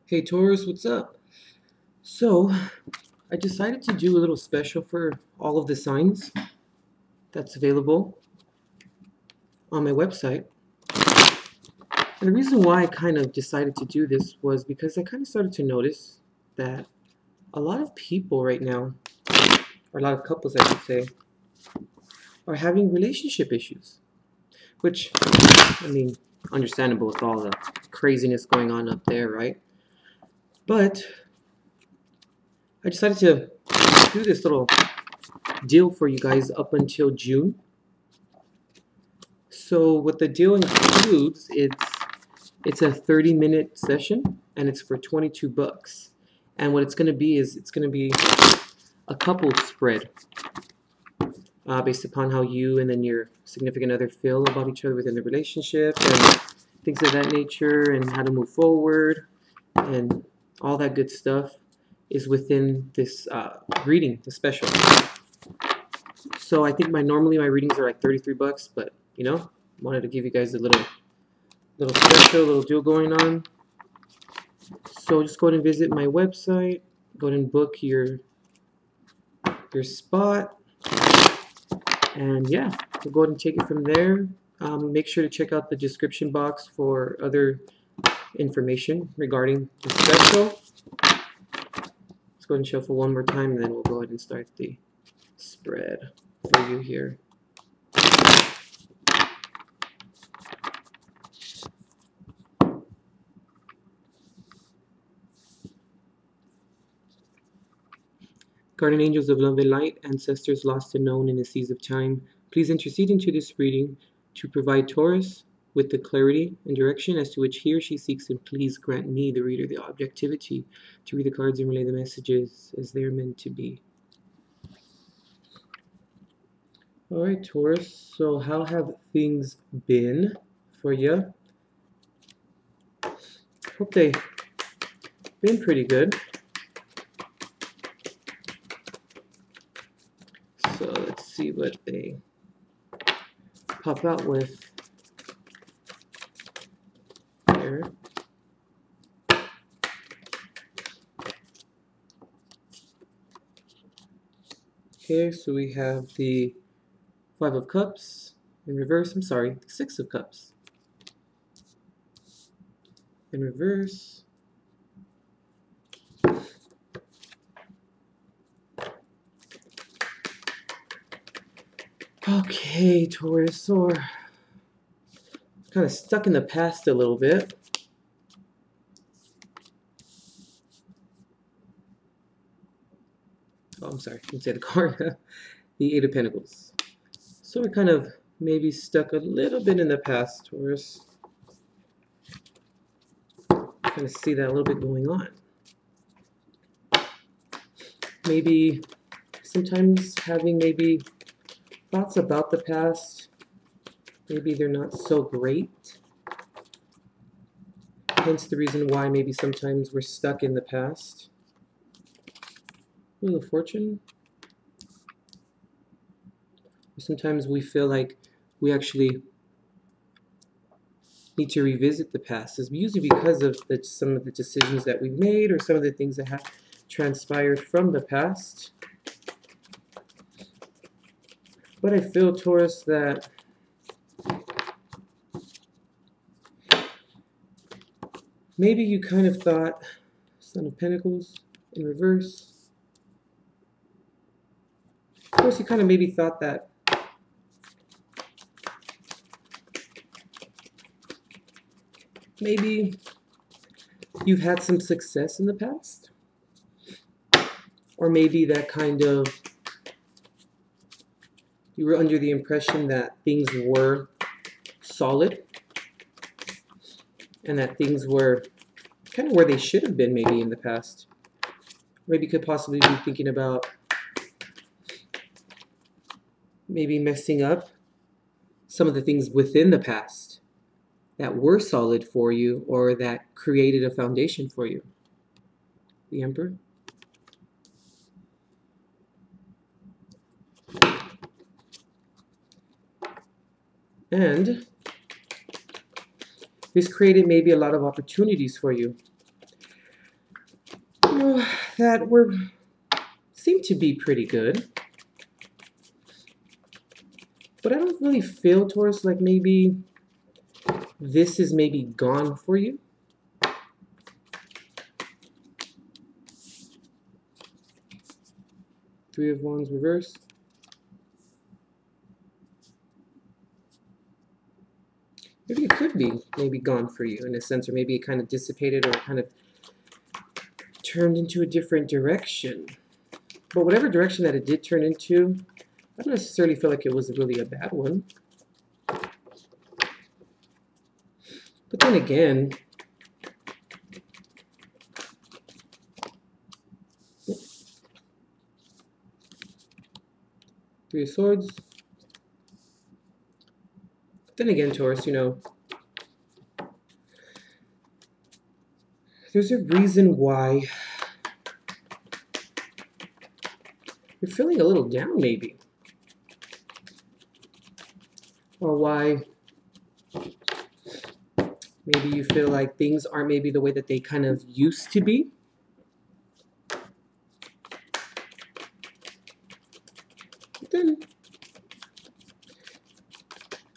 Hey Taurus, what's up? So, I decided to do a little special for all of the signs that's available on my website. And the reason why I kind of decided to do this was because I kind of started to notice that a lot of people right now, or a lot of couples I should say, are having relationship issues. Which, I mean, understandable with all the craziness going on up there, right? But I decided to do this little deal for you guys up until June. So what the deal includes, it's a 30-minute session and it's for 22 bucks. And what it's going to be is it's going to be a couple spread based upon how you and then your significant other feel about each other within the relationship and things of that nature and how to move forward and all that good stuff is within this reading, the special. So I think normally my readings are like 33 bucks, but you know, wanted to give you guys a little special, little deal going on. So just go ahead and visit my website. Go ahead and book your spot, and yeah, we'll go ahead and take it from there. Make sure to check out the description box for other information regarding the special. Let's go ahead and shuffle one more time, and then we'll go ahead and start the spread for you here. Guardian angels of love and light, ancestors lost and known in the seas of time, please intercede into this reading to provide Taurus with the clarity and direction as to which he or she seeks, and please grant me, the reader, the objectivity to read the cards and relay the messages as they are meant to be. Alright, Taurus, so how have things been for you? Hope they've been pretty good. So let's see what they pop out with here. Okay, so we have the Five of Cups in reverse. I'm sorry, the Six of Cups in reverse. Okay, Taurus, so we're kind of stuck in the past a little bit. Oh, I'm sorry, I didn't say the card. The Eight of Pentacles. So we're kind of maybe stuck a little bit in the past, Taurus. Kind of see that a little bit going on. Maybe sometimes having maybe thoughts about the past, maybe they're not so great. Hence the reason why maybe sometimes we're stuck in the past. Wheel of Fortune. Sometimes we feel like we actually need to revisit the past. It's usually because of some of the decisions that we've made or some of the things that have transpired from the past. But I feel, Taurus, that maybe you kind of thought, Son of Pentacles in reverse. Of course, you kind of maybe thought that maybe you've had some success in the past. Or maybe that kind of, you were under the impression that things were solid and that things were kind of where they should have been maybe in the past. Maybe you could possibly be thinking about maybe messing up some of the things within the past that were solid for you or that created a foundation for you. The Emperor. And this created maybe a lot of opportunities for you. that seem to be pretty good. But I don't really feel, Taurus, like maybe this is maybe gone for you. Three of Wands reversed. Maybe it could be maybe gone for you in a sense, or maybe it kind of dissipated or kind of turned into a different direction. But whatever direction that it did turn into, I don't necessarily feel like it was really a bad one. But then again, Three of Swords. But then again, Taurus, you know, there's a reason why you're feeling a little down, maybe. Or why maybe you feel like things aren't maybe the way that they kind of used to be. But then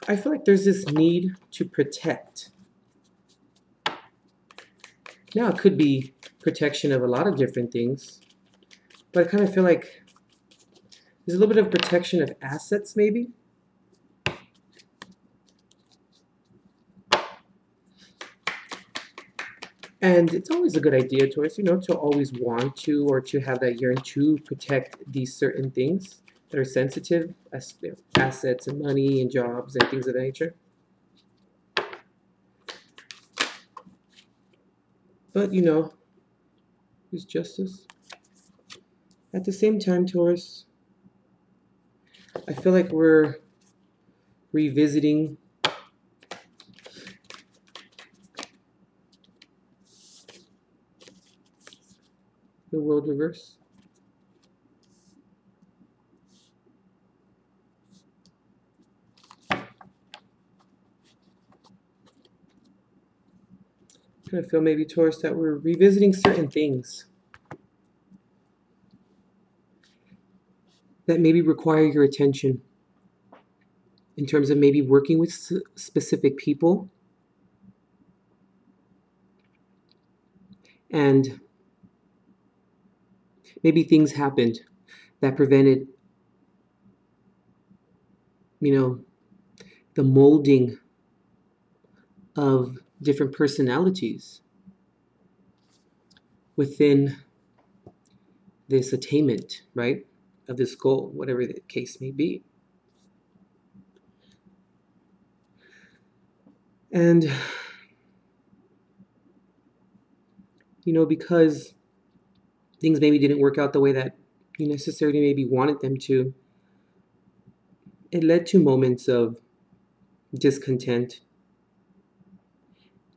I feel like there's this need to protect. Now it could be protection of a lot of different things, but I kind of feel like there's a little bit of protection of assets, maybe. And it's always a good idea, Taurus, you know, to always want to or to have that yearn to protect these certain things that are sensitive, as you know, assets and money and jobs and things of that nature. But, you know, there's justice. At the same time, Taurus, I feel like we're revisiting the world reverse. I kind of feel maybe, Taurus, that we're revisiting certain things that maybe require your attention in terms of maybe working with specific people and maybe things happened that prevented, you know, the molding of different personalities within this attainment, right, of this goal, whatever the case may be. And, you know, because things maybe didn't work out the way that you necessarily maybe wanted them to, it led to moments of discontent.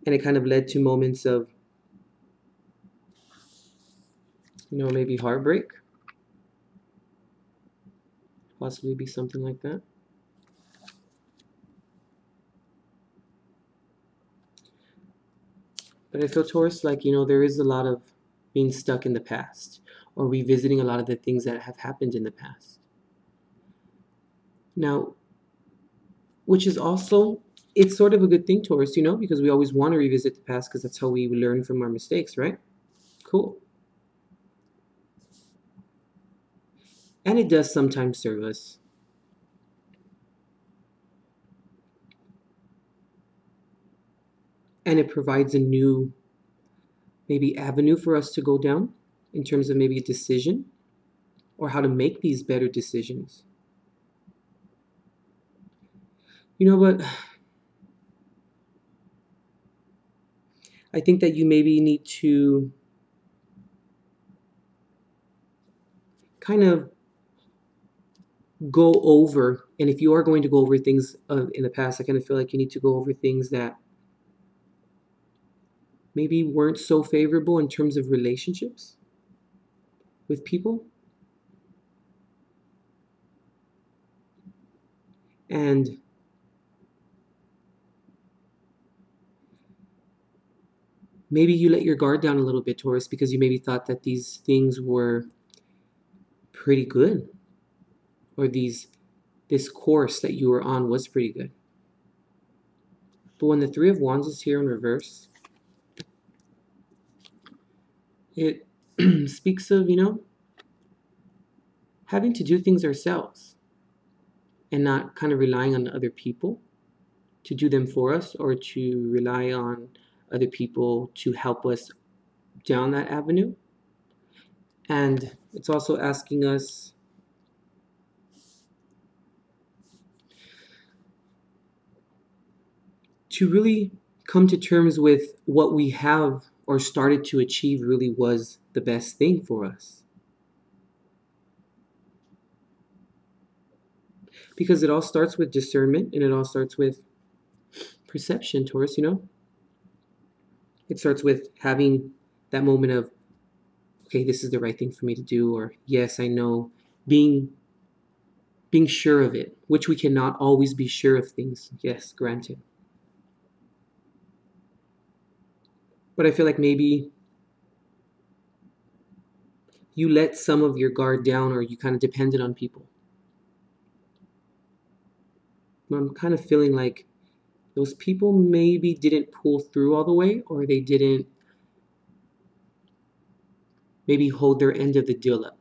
And it kind of led to moments of, you know, maybe heartbreak. Possibly be something like that. But I feel, Taurus, like, you know, there is a lot of being stuck in the past or revisiting a lot of the things that have happened in the past. Now, which is also, it's sort of a good thing, Taurus, you know, because we always want to revisit the past because that's how we learn from our mistakes, right? Cool. And it does sometimes serve us. And it provides a new, maybe, avenue for us to go down in terms of maybe a decision or how to make these better decisions. You know what? I think that you maybe need to kind of go over, and if you are going to go over things in the past, I kind of feel like you need to go over things that maybe weren't so favorable in terms of relationships with people. And maybe you let your guard down a little bit, Taurus, because you maybe thought that these things were pretty good, or this course that you were on was pretty good. But when the Three of Wands is here in reverse, it speaks of, having to do things ourselves and not kind of relying on other people to do them for us, or to rely on other people to help us down that avenue. And it's also asking us to really come to terms with what we have or started to achieve really was the best thing for us. Because it all starts with discernment, and it all starts with perception, Taurus, It starts with having that moment of, okay, this is the right thing for me to do, or yes, I know, being sure of it, which we cannot always be sure of things. Yes, granted. But I feel like maybe you let some of your guard down, or you kind of depended on people. I'm kind of feeling like those people maybe didn't pull through all the way, or they didn't maybe hold their end of the deal up.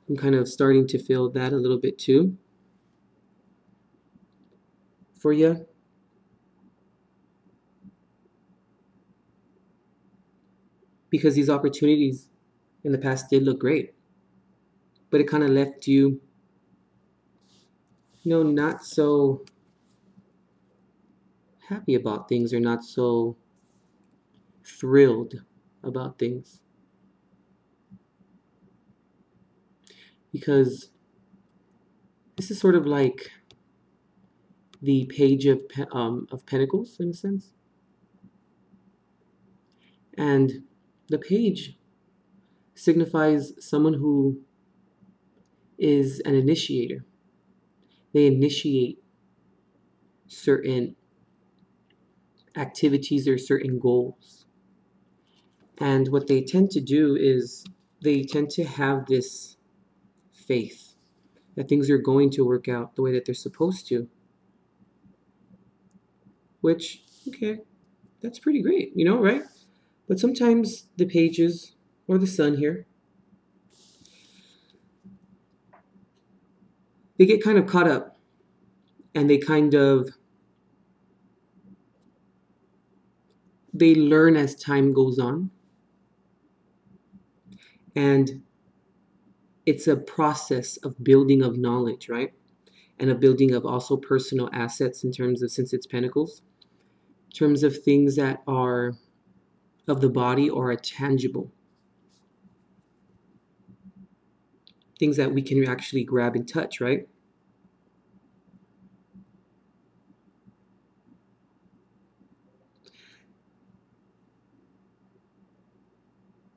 I'm kind of starting to feel that a little bit too for you. Because these opportunities in the past did look great, but it kind of left you, not so happy about things, or not so thrilled about things. Because this is sort of like the Page of Pentacles, in a sense. And the page signifies someone who is an initiator. They initiate certain activities or certain goals. And what they tend to do is they tend to have this faith that things are going to work out the way that they're supposed to. Which, okay, that's pretty great, right? But sometimes the pages, or the sun here, they get kind of caught up, and they learn as time goes on. And it's a process of building of knowledge, right? And a building of also personal assets, in terms of, since it's pentacles, in terms of things that are of the body or are tangible. Things that we can actually grab and touch, right?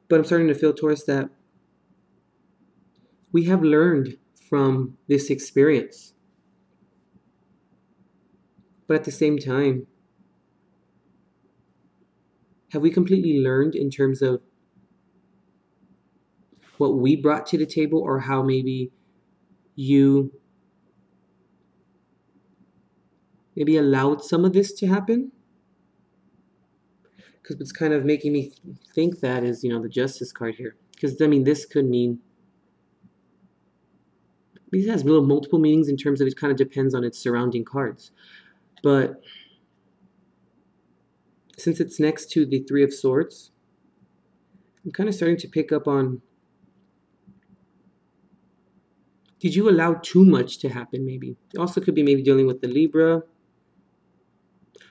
But I'm starting to feel, Taurus, that we have learned from this experience. But at the same time, have we completely learned in terms of what we brought to the table, or how maybe you allowed some of this to happen? Because what's kind of making me think that is, the Justice card here. Because, this could mean, this has multiple meanings in terms of, it kind of depends on its surrounding cards. But since it's next to the Three of Swords, I'm kind of starting to pick up on, did you allow too much to happen, maybe? It also could be maybe dealing with the Libra,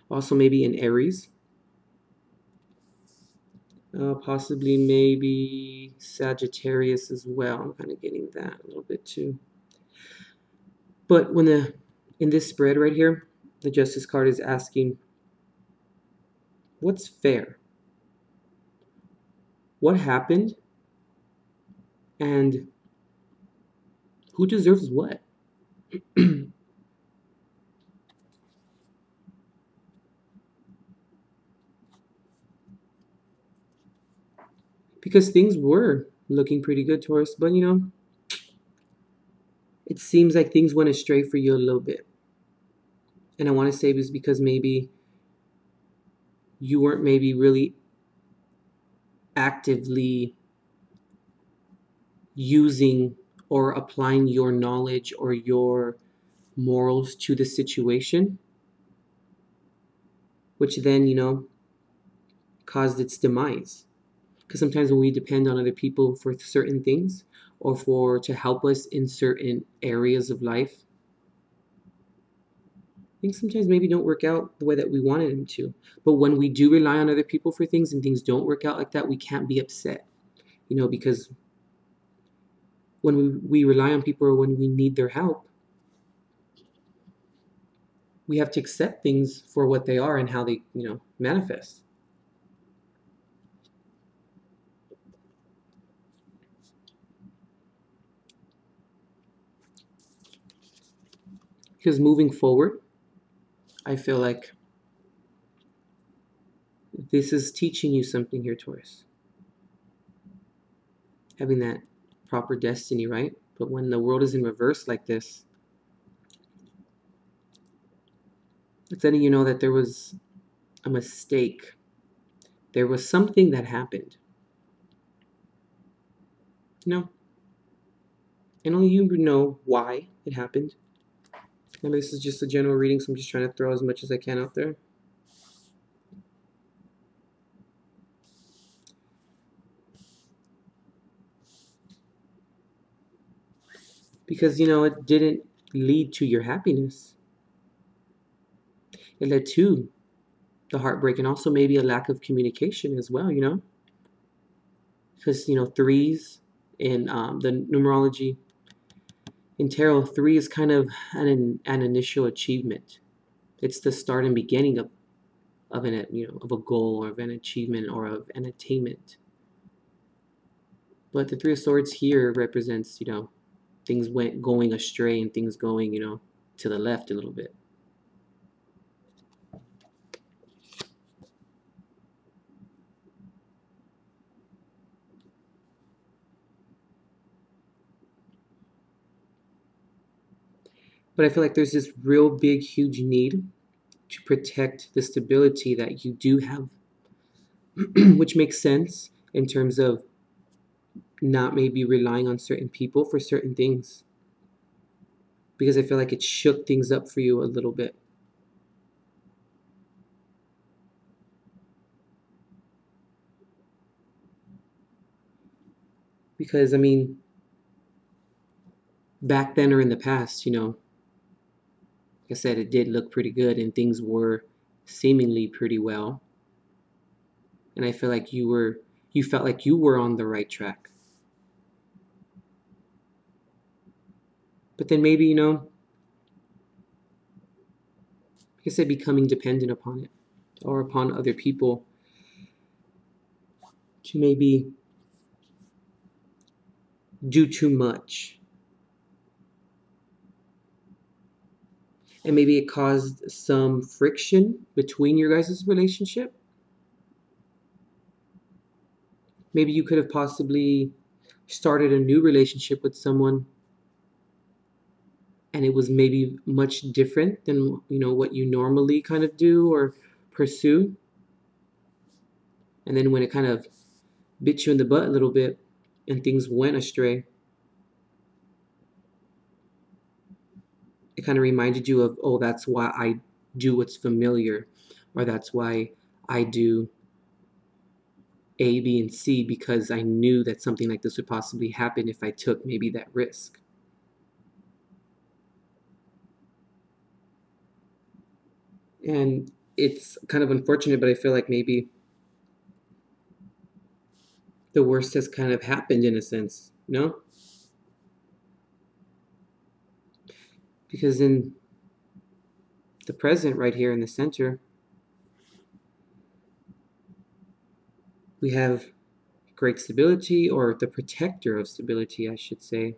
also maybe in Aries. Possibly maybe Sagittarius as well. I'm kind of getting that a little bit too. But in this spread right here, the Justice card is asking, what's fair? What happened? And who deserves what? Because things were looking pretty good, Taurus, but it seems like things went astray for you a little bit. And I want to say it was because maybe you weren't maybe really actively using or applying your knowledge or your morals to the situation, which then, caused its demise. Because sometimes when we depend on other people for certain things or to help us in certain areas of life, things sometimes maybe don't work out the way that we wanted them to. But when we do rely on other people for things and things don't work out like that, we can't be upset, because when we rely on people or when we need their help, we have to accept things for what they are and how they, manifest. Because moving forward, I feel like this is teaching you something here, Taurus. Having that proper destiny, right? But when the world is in reverse like this, it's letting you know that there was a mistake. There was something that happened. And only you know why it happened. And this is just a general reading, so I'm just trying to throw as much as I can out there. Because, it didn't lead to your happiness. It led to the heartbreak and also maybe a lack of communication as well, Because, threes in the numerology, in tarot, 3 is kind of an initial achievement. It's the start and beginning of of a goal or of an achievement or of an attainment. But the 3 of Swords here represents, things going astray and things going, to the left a little bit. But I feel like there's this real big, huge need to protect the stability that you do have, which makes sense in terms of not maybe relying on certain people for certain things. Because I feel like it shook things up for you a little bit. Because, back then or in the past, like I said, it did look pretty good and things were seemingly pretty well. And I feel like you felt like you were on the right track. But then maybe, like I said, becoming dependent upon it or upon other people to maybe do too much. And maybe it caused some friction between your guys' relationship. Maybe you could have possibly started a new relationship with someone and it was maybe much different than, what you normally kind of do or pursue. And then when it kind of bit you in the butt a little bit and things went astray, it kind of reminded you of, oh, that's why I do what's familiar, or that's why I do A, B, and C, because I knew that something like this would possibly happen if I took maybe that risk. And it's kind of unfortunate, but I feel like maybe the worst has kind of happened in a sense, Because in the present right here in the center, we have great stability, or the protector of stability, I should say.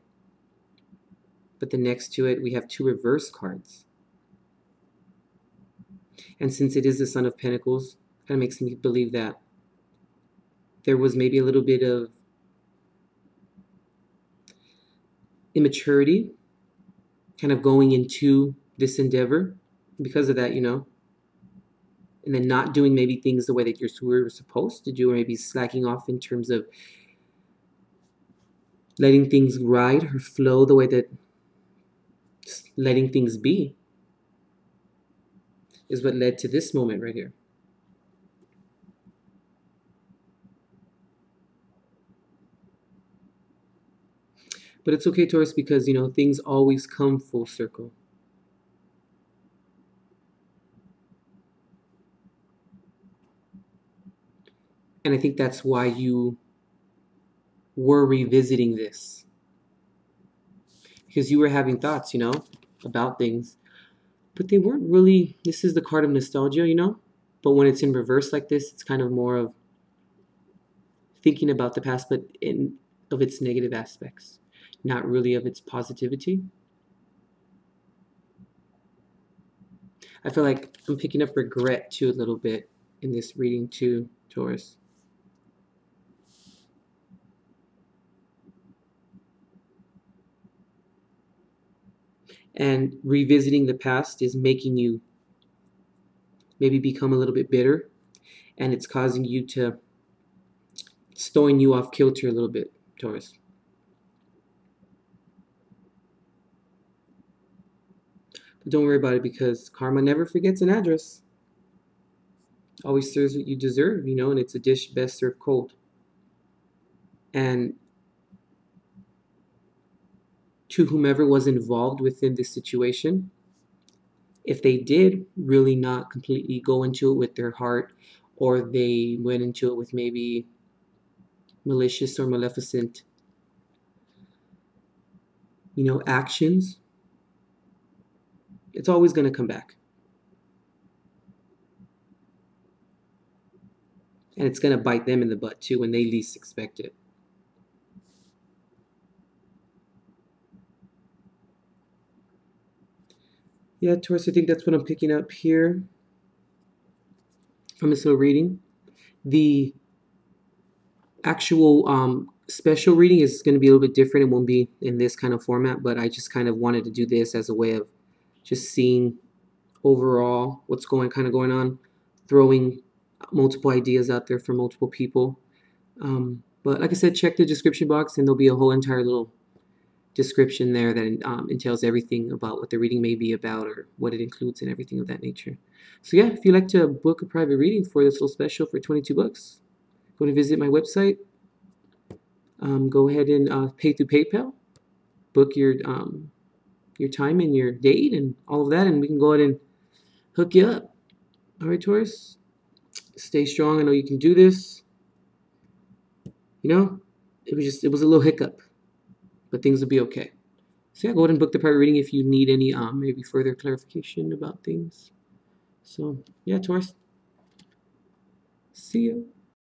But then next to it, we have 2 reverse cards. And since it is the Son of Pentacles, kind of makes me believe that there was maybe a little bit of immaturity kind of going into this endeavor because of that, you know, and then not doing maybe things the way that you were supposed to do, or maybe slacking off in terms of letting things ride or flow the way that letting things be is what led to this moment right here. But it's okay, Taurus, because, you know, things always come full circle. And I think that's why you were revisiting this. Because you were having thoughts, you know, about things. But they weren't really, this is the card of nostalgia, you know. But when it's in reverse like this, it's kind of more of thinking about the past, but of its negative aspects, not really of its positivity. I feel like I'm picking up regret too a little bit in this reading too, Taurus. And revisiting the past is making you maybe become a little bit bitter, and it's causing you to, it's throwing you off kilter a little bit, Taurus. But don't worry about it, because karma never forgets an address. Always serves what you deserve, you know, and it's a dish best served cold. And to whomever was involved within this situation, if they did really not completely go into it with their heart, or they went into it with maybe malicious or maleficent, you know, actions, it's always going to come back. And it's going to bite them in the butt too when they least expect it. Yeah, Taurus, I think that's what I'm picking up here from this little reading. The actual special reading is going to be a little bit different. It won't be in this kind of format, but I just kind of wanted to do this as a way of just seeing overall what's going on, throwing multiple ideas out there for multiple people. But like I said, check the description box, and there'll be a whole entire little description there that entails everything about what the reading may be about, or what it includes, and everything of that nature. So yeah, if you'd like to book a private reading for this little special for 22 bucks, go to visit my website. Go ahead and pay through PayPal. Book your time and your date and all of that, and we can go ahead and hook you up. All right, Taurus, stay strong. I know you can do this. You know, it was a little hiccup, but things will be okay. So yeah, go ahead and book the private reading if you need any maybe further clarification about things. So yeah, Taurus, see you.